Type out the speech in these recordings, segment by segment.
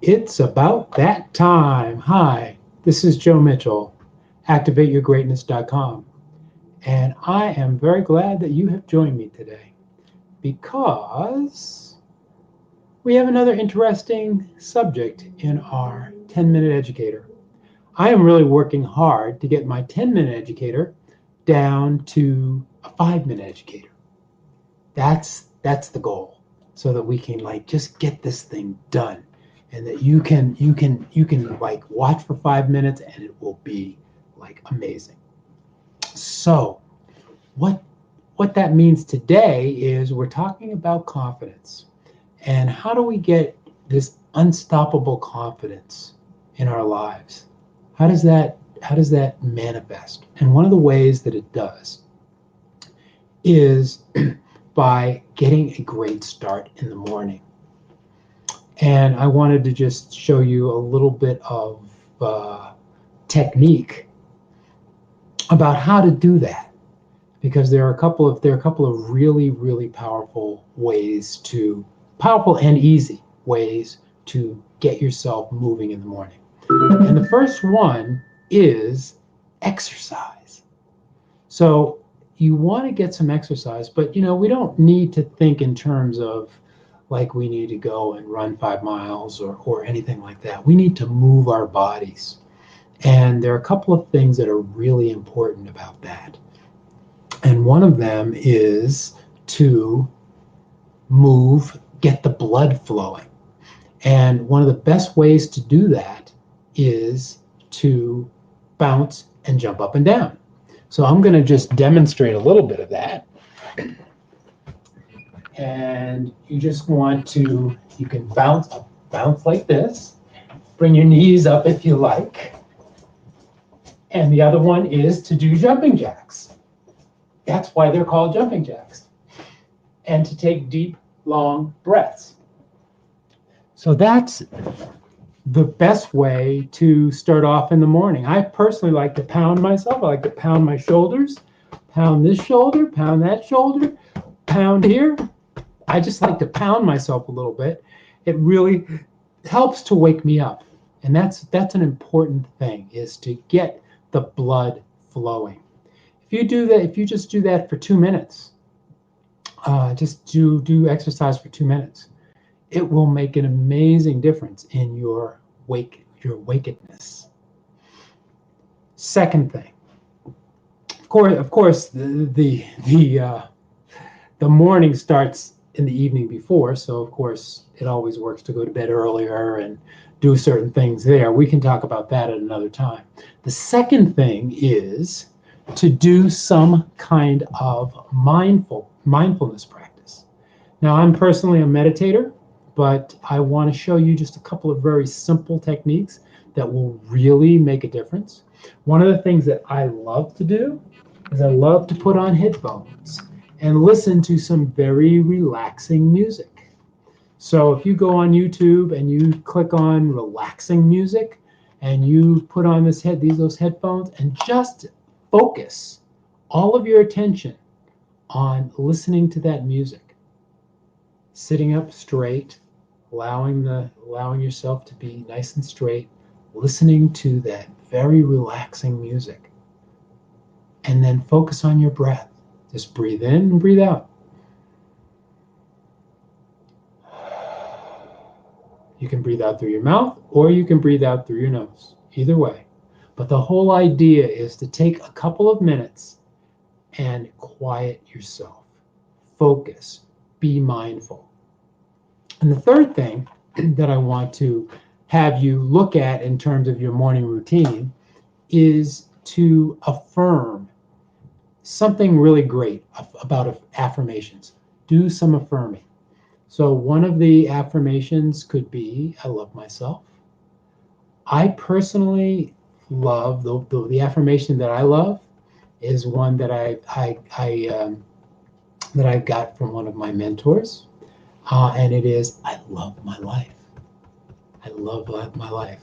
It's about that time. Hi, this is Joe Mitchell, activateyourgreatness.com. And I am very glad that you have joined me today because we have another interesting subject in our 10-minute educator. I am really working hard to get my 10-minute educator down to a 5-minute educator. That's the goal, so that we can just get this thing done, and that you can watch for 5 minutes and it will be amazing. So what that means today is we're talking about confidence, and how do we get this unstoppable confidence in our lives? How does that manifest? And one of the ways that it does is by getting a great start in the morning. And I wanted to just show you a little bit of technique about how to do that, because there are a couple of really powerful and easy ways to get yourself moving in the morning. And the first one is exercise. So you want to get some exercise, but we don't need to think in terms of we need to go and run 5 miles or anything like that. We need to move our bodies. And there are a couple of things that are really important about that. And one of them is to get the blood flowing. And one of the best ways to do that is to bounce and jump up and down. So I'm going to just demonstrate a little bit of that. And you just you can bounce like this. Bring your knees up if you like. And the other one is to do jumping jacks. That's why they're called jumping jacks. And to take deep, long breaths. So that's the best way to start off in the morning. I personally like to pound myself. I like to pound my shoulders, pound this shoulder, pound that shoulder, pound here. I just like to pound myself a little bit. It really helps to wake me up. And that's an important thing, is to get the blood flowing. If you just do that for 2 minutes, just do exercise for 2 minutes, it will make an amazing difference in your wakedness. Second thing, of course, the morning starts in the evening before, so of course it always works to go to bed earlier and do certain things there. We can talk about that at another time. The second thing is to do some kind of mindfulness practice. Now, I'm personally a meditator, but I want to show you just a couple of very simple techniques that will really make a difference. One of the things that I love to do is I love to put on headphones and listen to some very relaxing music. So if you go on YouTube and you click on relaxing music and you put on those headphones and just focus all of your attention on listening to that music, sitting up straight, allowing yourself to be nice and straight, listening to that very relaxing music, and then focus on your breath. Just breathe in and breathe out. You can breathe out through your mouth or you can breathe out through your nose. Either way. But the whole idea is to take a couple of minutes and quiet yourself. Focus. Be mindful. And the third thing that I want to have you look at in terms of your morning routine is to affirm something really great about affirmations. Do some affirming. So one of the affirmations could be, I love myself. I personally love, the affirmation that I love is one that I got from one of my mentors. And it is, I love my life. I love my life.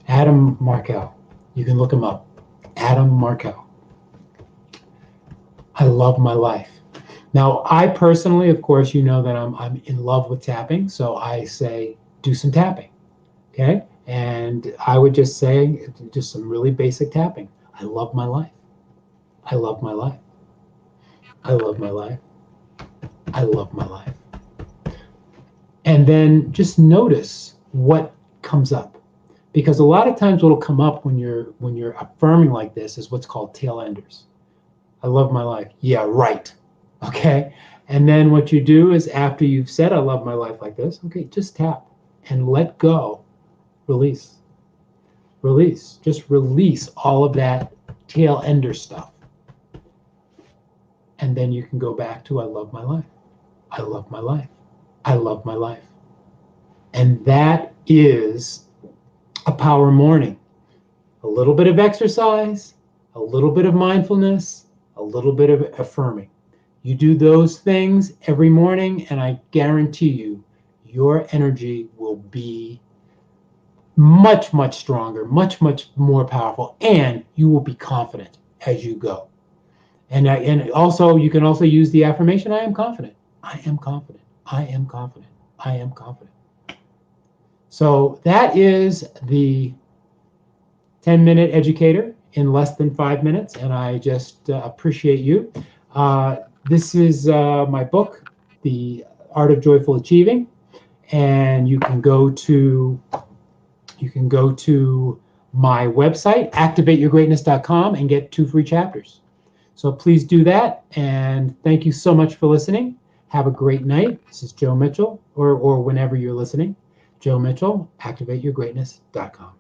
Adam Markel. You can look him up. Adam Markel. I love my life. Now, I personally, of course, you know that I'm in love with tapping. So I say, do some tapping. Okay. And I would just say, just some really basic tapping. I love my life. I love my life. I love my life. I love my life. And then just notice what comes up. Because a lot of times what'll come up when you're affirming like this is what's called tail enders. I love my life. Yeah, right. Okay. And then what you do is after you've said I love my life like this, okay, just tap and let go. Release. Release. Just release all of that tail ender stuff. And then you can go back to I love my life. I love my life. I love my life. And that is a power morning. A little bit of exercise, a little bit of mindfulness, a little bit of affirming. You do those things every morning, and I guarantee you, your energy will be much, much stronger, much, much more powerful, and you will be confident as you go. And also, you can also use the affirmation, I am confident. I am confident. I am confident. I am confident. So that is the 10-minute educator in less than 5 minutes, and I just appreciate you. This is my book, The Art of Joyful Achieving, and you can go to my website, activateyourgreatness.com, and get 2 free chapters. So please do that, and thank you so much for listening. Have a great night. This is Joe Mitchell, or whenever you're listening, Joe Mitchell, activateyourgreatness.com.